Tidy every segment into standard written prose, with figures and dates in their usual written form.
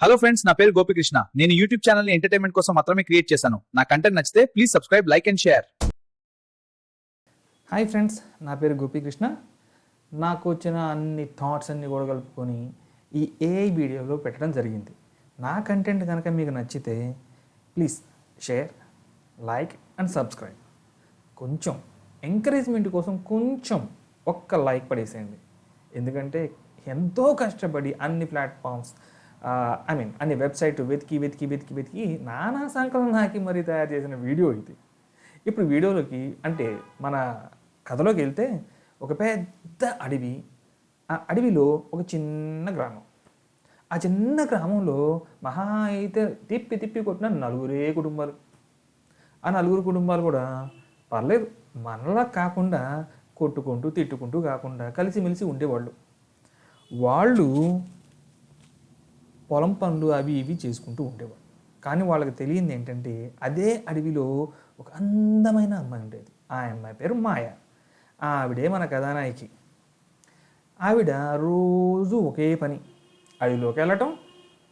Hello friends, నా పేరు గోపికృష్ణ. నేను యూట్యూబ్ ఛానల్ ని ఎంటర్టైన్మెంట్ కోసం మాత్రమే క్రియేట్ చేశాను. నా కంటెంట్ నచ్చితే please subscribe, like and share. Hi friends, నా పేరు గోపికృష్ణ. నాకు వచ్చిన అన్ని థాట్స్ అన్నీ కూడా కలుపుకొని ఈ ఏఐ వీడియోలో పెట్టడం జరిగింది. నా కంటెంట్ కనుక మీకు నచ్చితే please share, like and subscribe. కొంచెం ఎంకరేజ్మెంట్ కోసం కొంచెం ఒక్క లైక్ పడేసేయండి. ఎందుకంటే ఎంతో కష్టపడి అన్ని ప్లాట్ఫామ్స్ అన్ని వెబ్సైట్ వెతికి నానా సంకలనం నాకి మరీ తయారు చేసిన వీడియో ఇది. ఇప్పుడు వీడియోలోకి అంటే మన కథలోకి వెళ్తే ఒక పెద్ద అడవి, ఆ అడవిలో ఒక చిన్న గ్రామం. ఆ చిన్న గ్రామంలో మహా అయితే తిప్పి కొట్టిన నలుగురే కుటుంబాలు. ఆ నలుగురు కుటుంబాలు కూడా పర్లేదు, మనలా కాకుండా కొట్టుకుంటూ తిట్టుకుంటూ కాకుండా కలిసిమెలిసి ఉండేవాళ్ళు. వాళ్ళు పొలం పనులు అవి ఇవి చేసుకుంటూ ఉండేవాళ్ళు. కానీ వాళ్ళకి తెలియంది ఏంటంటే అదే అడవిలో ఒక అందమైన అమ్మాయి ఉండేది. ఆ అమ్మాయి పేరు మాయ. ఆవిడే మన కథానాయకి. ఆవిడ రోజు ఒకే పని, అడవిలోకి వెళ్ళటం,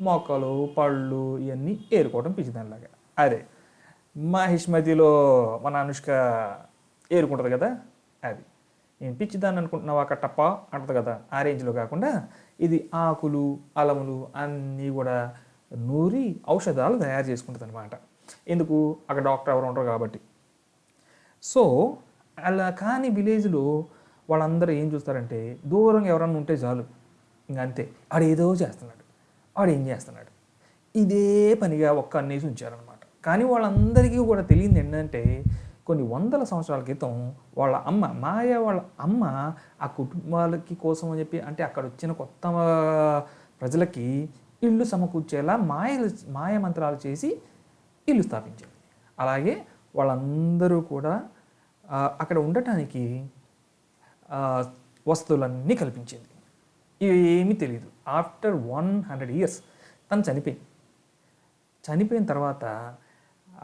మొక్కలు పళ్ళు ఇవన్నీ ఏరుకోవటం పిచ్చిదానిలాగా. అదే మహిష్మతిలో మన అనుష్క ఏరుకుంటుంది కదా, అది. నేను పిచ్చిదాన్ని అనుకుంటున్నావా కట్టప్ప అంటది కదా, ఆ రేంజ్లో కాకుండా ఇది ఆకులు అలములు అన్నీ కూడా నూరి ఔషధాలు తయారు చేసుకుంటుంది అనమాట. ఎందుకు, అక్కడ డాక్టర్ ఎవరు ఉంటారు కాబట్టి. సో అలా కానీ విలేజ్లో వాళ్ళందరూ ఏం చూస్తారంటే దూరంగా ఎవరన్నా ఉంటే చాలు, ఇంకంతే ఆడు ఏదో చేస్తున్నాడు, ఆడు ఏం చేస్తున్నాడు, ఇదే పనిగా ఒక్క అన్నేసి ఉంచారనమాట. కానీ వాళ్ళందరికీ కూడా తెలియదు ఏంటంటే కొన్ని వందల సంవత్సరాల క్రితం వాళ్ళ అమ్మ మాయ, వాళ్ళ అమ్మ ఆ కుటుంబాలకి కోసం అని చెప్పి, అంటే అక్కడ వచ్చిన కొత్త ప్రజలకి ఇల్లు సమకూర్చేలా మాయ మంత్రాలు చేసి ఇల్లు స్థాపించారు. అలాగే వాళ్ళందరూ కూడా అక్కడ ఉండటానికి వస్తువులన్నీ కల్పించింది. ఇవి ఏమీ తెలియదు. ఆఫ్టర్ 100 years తను చనిపోయిన తర్వాత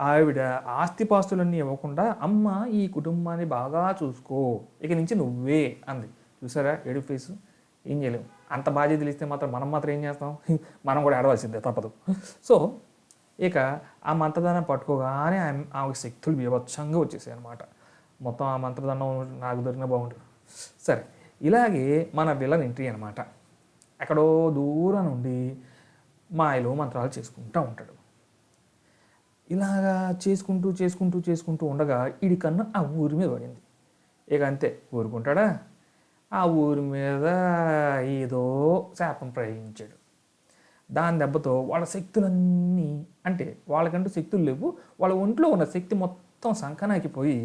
ఆవిడ ఆస్తిపాస్తులన్నీ ఇవ్వకుండా, అమ్మ ఈ కుటుంబాన్ని బాగా చూసుకో, ఇక నుంచి నువ్వే అంది. చూసారా ఏడు ఫేసు, ఏం చేయలేము. అంత బాధ్యతలు ఇస్తే మాత్రం మనం మాత్రం ఏం చేస్తాం, మనం కూడా ఆడవలసిందే, తప్పదు. సో ఇక ఆ మంత్రదానం పట్టుకోగానే ఆమె శక్తులు బీభత్సంగా వచ్చేసాయి అనమాట. మొత్తం ఆ మంత్రదానం నాకు దొరికిన బాగుంటుంది. సరే, ఇలాగే మన విలన్ ఎంట్రీ అనమాట. ఎక్కడో దూరం నుండి మాయలో మంత్రాలు చేసుకుంటూ ఉంటాడు. ఇలాగా చేసుకుంటూ ఉండగా ఈడి కన్నా ఆ ఊరి మీద పడింది. ఇక అంతే, ఊరుకుంటాడా? ఆ ఊరి మీద ఏదో శాపం ప్రయోగించాడు. దాని దెబ్బతో వాళ్ళ శక్తులన్నీ, అంటే వాళ్ళకంటూ శక్తులు లేవు, వాళ్ళ ఒంట్లో ఉన్న శక్తి మొత్తం సంకనాకిపోయి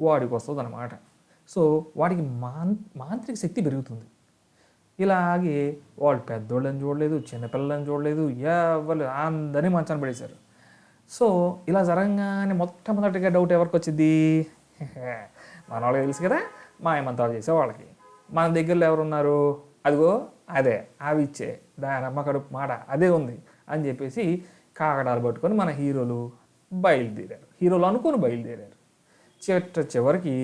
వాడికి వస్తుంది అనమాట. సో వాడికి మాంత్రిక శక్తి పెరుగుతుంది. ఇలాగే వాళ్ళు పెద్దోళ్ళని చూడలేదు, చిన్నపిల్లలని చూడలేదు, ఎవరు అందరినీ మంచాన్ని పడేశారు. సో ఇలా జరగగానే మొట్టమొదటిగా డౌట్ ఎవరికి వచ్చింది? మన వాళ్ళకి తెలుసు కదా, మాయమంత్రాలు చేసే వాళ్ళకి. మన దగ్గరలో ఎవరున్నారు? అదిగో అదే ఆవిచ్చే దాని అమ్మ కడుపు మాట అదే ఉంది అని చెప్పేసి కాకడాలు పట్టుకొని మన హీరోలు బయలుదేరారు. హీరోలు అనుకుని బయలుదేరారు. చివరికి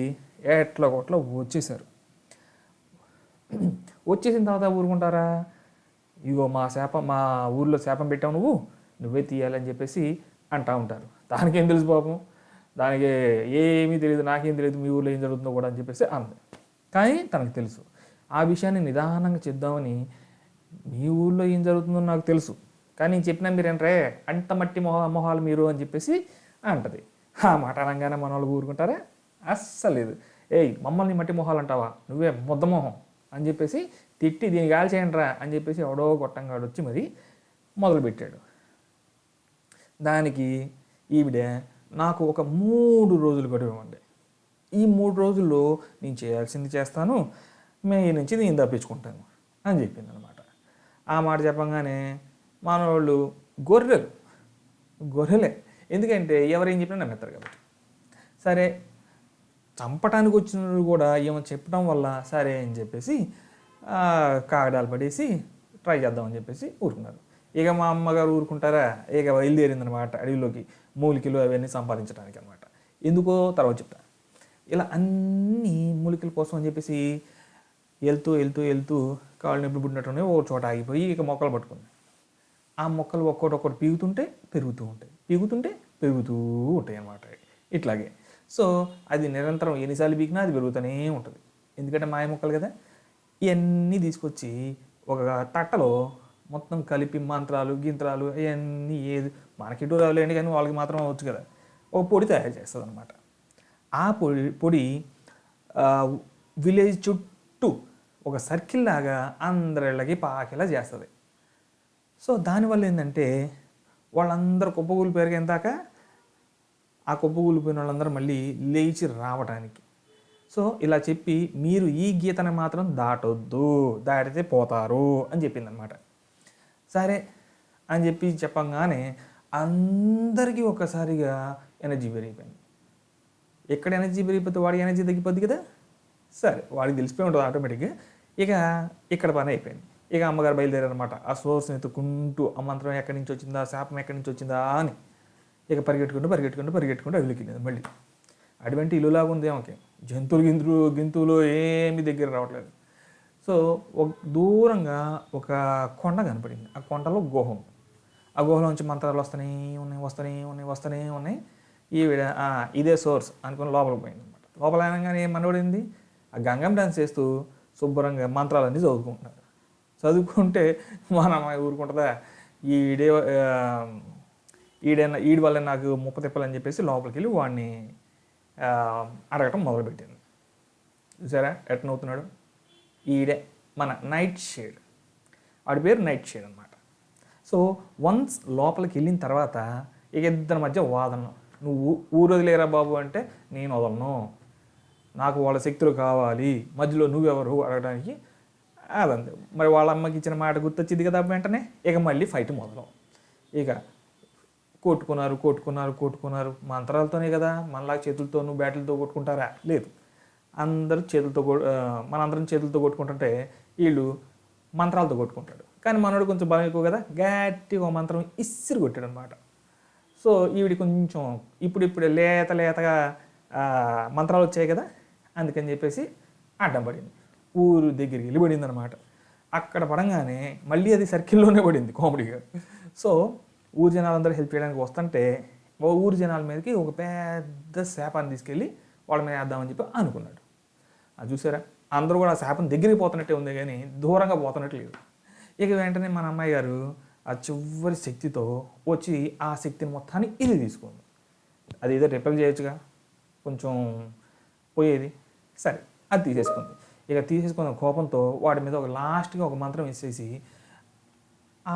ఎట్లా కొట్లా వచ్చేసారు. వచ్చేసిన తర్వాత ఊరుకుంటారా? ఇగో మా ఊర్లో శాపం పెట్టావు, నువ్వే తీయాలని చెప్పేసి అంటూ ఉంటారు. దానికేం తెలుసు పాపం, దానికి ఏమీ తెలియదు, నాకేం తెలియదు మీ ఊళ్ళో ఏం జరుగుతుందో కూడా అని చెప్పేసి అంది. కానీ తనకు తెలుసు ఆ విషయాన్ని నిదానంగా చెప్దామని, మీ ఊళ్ళో ఏం జరుగుతుందో నాకు తెలుసు, కానీ నేను చెప్పినా మీరేంట్రే అంత మట్టి మొహాలు మీరు అని చెప్పేసి అంటది. ఆ మాట అనగానే మన వాళ్ళు ఊరుకుంటారా? అస్సలేదు. ఏయ్ మమ్మల్ని మట్టి మొహాలు అంటావా, నువ్వే మొద్దమొహం అని చెప్పేసి తిట్టి దీన్ని గాలి చేయండిరా అని చెప్పేసి ఎవడో గొట్టంగాడు వచ్చి మరి మొదలుపెట్టాడు. దానికి ఈవిడ నాకు ఒక 3 రోజులు గడువు ఇవ్వండి, ఈ 3 రోజుల్లో నేను చేయాల్సింది చేస్తాను, మే నుంచి నేను తప్పించుకుంటాను అని చెప్పింది అనమాట. ఆ మాట చెప్పంగానే మనవాళ్ళు గొర్రెలే, ఎందుకంటే ఎవరేం చెప్పినా నమ్ముతారు కాబట్టి. సరే, చంపటానికి వచ్చినప్పుడు కూడా ఏమో చెప్పడం వల్ల సరే అని చెప్పేసి కాగడాలు పడేసి ట్రై చేద్దామని చెప్పేసి ఊరుకున్నారు. ఇక మా అమ్మగారు ఊరుకుంటారా? ఇక బయలుదేరిందనమాట అడవిలోకి మూలికలు అవన్నీ సంపాదించడానికి అనమాట. ఎందుకో తర్వాత చెప్తా. ఇలా అన్ని మూలికల కోసం అని చెప్పేసి వెళ్తూ కాళ్ళు నొప్పి పుట్టినట్టునే ఓ చోట ఆగిపోయి ఇక మొక్కలు పట్టుకుంది. ఆ మొక్కలు ఒక్కొక్కటి పీగుతుంటే పెరుగుతూ ఉంటాయి, పీగుతుంటే పెరుగుతూ ఉంటాయి అన్నమాట. ఇట్లాగే సో అది నిరంతరం ఎన్నిసార్లు పీకినా అది పెరుగుతూనే ఉంటుంది, ఎందుకంటే మాయ మొక్కలు కదా. ఇవన్నీ తీసుకొచ్చి ఒక తట్టలో మొత్తం కలిపి మంత్రాలు గింత్రాలు అవన్నీ ఏది మనకిటూ రావులేండి కానీ వాళ్ళకి మాత్రం అవచ్చు కదా, ఒక పొడి తయారు చేస్తుంది అనమాట. ఆ పొడి విలేజ్ చుట్టూ ఒక సర్కిల్ లాగా అందరిళ్ళకి పాకేలా చేస్తుంది. సో దానివల్ల ఏంటంటే వాళ్ళందరూ కుప్పగూలు పెరిగేందాక ఆ కుప్పగూలిపోయిన వాళ్ళందరూ మళ్ళీ లేచి రావడానికి. సో ఇలా చెప్పి మీరు ఈ గీతను మాత్రం దాటొద్దు, దాటితే పోతారు అని చెప్పిందనమాట. సరే అని చెప్పి చెప్పంగానే అందరికీ ఒక్కసారిగా ఎనర్జీ పెరిగిపోయింది. ఎక్కడ ఎనర్జీ పెరిగిపోతే వాడి ఎనర్జీ తగ్గిపోద్ది కదా. సరే వాడికి తెలిసిపోయి ఉంటుంది ఆటోమేటిక్గా. ఇక ఇక్కడ పని అయిపోయింది. ఇక అమ్మగారు బయలుదేరారనమాట ఆ సోర్స్ని ఎత్తుకుంటూ, ఆ మంత్రం ఎక్కడి నుంచి వచ్చిందా, శాపం ఎక్కడి నుంచి వచ్చిందా అని. ఇక పరిగెట్టుకుంటూ అడవిలోకి వెళ్ళింది. మళ్ళీ అటువంటి ఇల్లులాగా ఉంది ఆమెకి, గింతులు ఏమి దగ్గర రావట్లేదు. సో ఒక దూరంగా ఒక కొండ కనపడింది. ఆ కొండలో గుహం. ఆ గుహలోంచి మంత్రాలు వస్తూనే ఉన్నాయి. ఈవిడ ఇదే సోర్స్ అనుకుని లోపలికి పోయింది అనమాట. లోపల అనగానే ఏం మనబడింది, ఆ గంగం డాన్స్ చేస్తూ శుభ్రంగా మంత్రాలన్నీ చదువుకుంటున్నారు. చదువుకుంటే మన అమ్మాయి ఊరుకుంటుందా, ఈడి వల్ల నాకు ముప్ప తిప్పాలని చెప్పేసి లోపలికి వెళ్ళి వాడిని అడగటం మొదలుపెట్టింది. చూసారా ఎట్నవుతున్నాడు, ఈడే మన నైట్ షేడ్, వాడి పేరు నైట్ షేడ్ అనమాట. సో వన్స్ లోపలికి వెళ్ళిన తర్వాత ఇక ఇద్దరి మధ్య వాదన. నువ్వు ఊరు వదిలేరా బాబు అంటే నేను వదలను, నాకు వాళ్ళ శక్తులు కావాలి, మధ్యలో నువ్వెవరు అడగడానికి. అదంతే. మరి వాళ్ళ అమ్మకి ఇచ్చిన మాట గుర్తొచ్చింది కదా వెంటనే. ఇక మళ్ళీ ఫైట్ మొదలు. ఇక కొట్టుకున్నారు. మంత్రాలతోనే కదా, మనలాగా చేతులతోనూ బ్యాటిల్తో కొట్టుకుంటారా? లేదు, అందరూ మనందరం చేతులతో కొట్టుకుంటుంటే వీళ్ళు మంత్రాలతో కొట్టుకుంటాడు. కానీ మనోడు కొంచెం బలం ఎక్కువ కదా, గట్టిగా ఒక మంత్రం ఇసిరి కొట్టాడు అనమాట. సో ఈవిడి కొంచెం ఇప్పుడిప్పుడే లేతగా మంత్రాలు వచ్చాయి కదా, అందుకని చెప్పేసి అడ్డం పడింది. ఊరు దగ్గరికి వెళ్ళి పడింది అనమాట. అక్కడ పడంగానే మళ్ళీ అది సర్కిల్లోనే పడింది కామెడీగా. సో ఊరు జనాలందరూ హెల్ప్ చేయడానికి వస్తుంటే ఊరు జనాల మీదకి ఒక పెద్ద శాపాన్ని తీసుకెళ్ళి వాళ్ళ మీద వేద్దామని చెప్పి అనుకున్నాడు. అది చూసారా, అందరూ కూడా ఆ శాపం దగ్గరికి పోతున్నట్టే ఉంది కానీ దూరంగా పోతున్నట్టు లేదు. ఇక వెంటనే మన అమ్మాయి గారు ఆ చివరి శక్తితో వచ్చి ఆ శక్తిని మొత్తాన్ని ఇది తీసుకుంది. అది ఏదో రిపెల్ చేయొచ్చుగా, కొంచెం పోయేది. సరే అది తీసేసుకుంది. ఇక తీసేసుకున్న కోపంతో వాడి మీద ఒక లాస్ట్గా ఒక మంత్రం వేసేసి ఆ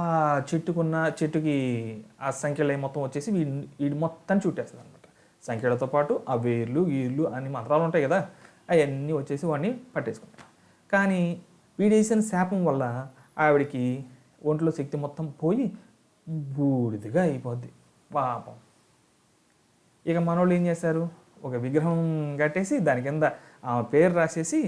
చెట్టుకి ఆ సంఖ్యలు మొత్తం వచ్చేసి వీడి మొత్తాన్ని చుట్టేస్తుంది అనమాట. సంఖ్యలతో పాటు ఆ గీర్లు అన్ని మంత్రాలు ఉంటాయి కదా, అవన్నీ వచ్చేసి వాడిని పట్టేసుకుంటాడు. కానీ వీడేసిన శాపం వల్ల ఆవిడికి ఒంట్లో శక్తి మొత్తం పోయి బూడిదిగా అయిపోద్ది పాపం. ఇక మనోళ్ళు ఏం చేశారు, ఒక విగ్రహం కట్టేసి దాని కింద ఆ పేరు రాసేసి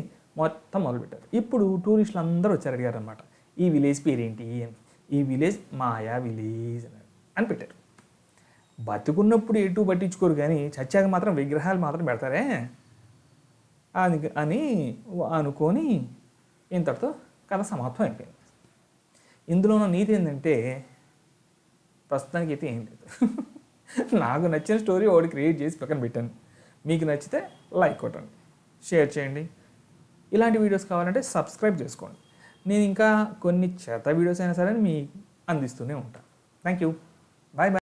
మొత్తం మొదలుపెట్టారు. ఇప్పుడు టూరిస్టులు అందరూ వచ్చారు, అడిగారు అనమాట, ఈ విలేజ్ పేరేంటి అని. ఈ విలేజ్ మాయా విలేజ్ అని పెట్టారు. బతుకున్నప్పుడు ఎటు పట్టించుకోరు కానీ చచ్చాక మాత్రం విగ్రహాలు మాత్రం పెడతారే అని అనుకొని ఇంతటితో కథ సమాప్తం అయిపోయింది. ఇందులో ఉన్న నీతి ఏంటంటే ప్రస్తుతానికి అయితే ఏం లేదు. నాకు నచ్చిన స్టోరీ ఒకటి క్రియేట్ చేసి పక్కన పెట్టాను. మీకు నచ్చితే లైక్ కొట్టండి, షేర్ చేయండి. ఇలాంటి వీడియోస్ కావాలంటే సబ్స్క్రైబ్ చేసుకోండి. నేను ఇంకా కొన్ని చెత్త వీడియోస్ అయినా సరే మీకు అందిస్తూనే ఉంటాను. Thank you, bye bye.